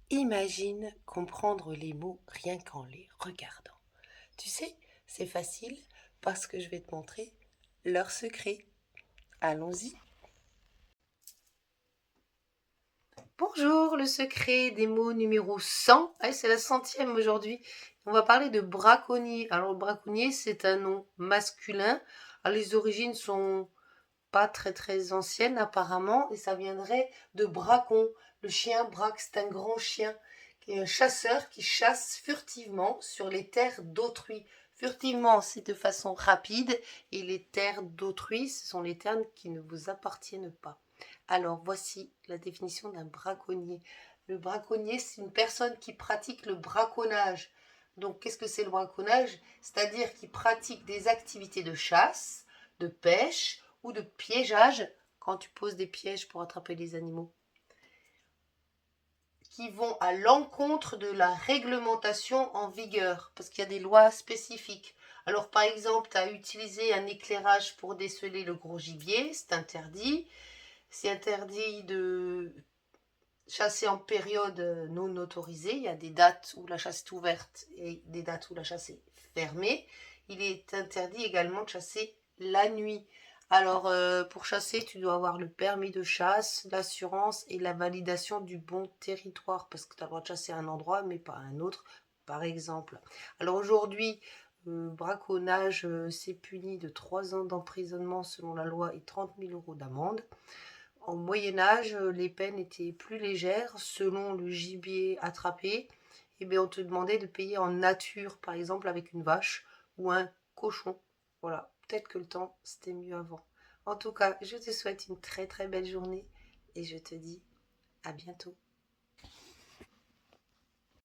Imagine comprendre les mots rien qu'en les regardant. Tu sais, c'est facile parce que je vais te montrer leur secret. Allons-y. Bonjour, le secret des mots numéro 100. Ah, c'est la centième aujourd'hui. On va parler de braconnier. Alors, le braconnier, c'est un nom masculin. Alors, les origines sont pas très anciennes apparemment et ça viendrait de bracon. Le chien braque, c'est un grand chien qui est un chasseur qui chasse furtivement sur les terres d'autrui. Furtivement, c'est de façon rapide et les terres d'autrui, ce sont les terres qui ne vous appartiennent pas. Alors voici la définition d'un braconnier. Le braconnier, c'est une personne qui pratique le braconnage. Donc qu'est-ce que c'est le braconnage? C'est-à-dire qui pratique des activités de chasse, de pêche ou de piégeage quand tu poses des pièges pour attraper les animaux qui vont à l'encontre de la réglementation en vigueur parce qu'il y a des lois spécifiques. Alors par exemple, tu as utilisé un éclairage pour déceler le gros gibier, c'est interdit. C'est interdit de chasser en période non autorisée. Il y a des dates où la chasse est ouverte et des dates où la chasse est fermée. Il est interdit également de chasser la nuit. Alors, pour chasser, tu dois avoir le permis de chasse, l'assurance et la validation du bon territoire, parce que tu as le droit de chasser à un endroit, mais pas à un autre, par exemple. Alors aujourd'hui, braconnage, c'est puni de 3 ans d'emprisonnement selon la loi et 30 000 € d'amende. Au Moyen Âge, les peines étaient plus légères selon le gibier attrapé. Et bien, on te demandait de payer en nature, par exemple avec une vache ou un cochon. Voilà, peut-être que le temps, c'était mieux avant. En tout cas, je te souhaite une très belle journée et je te dis à bientôt.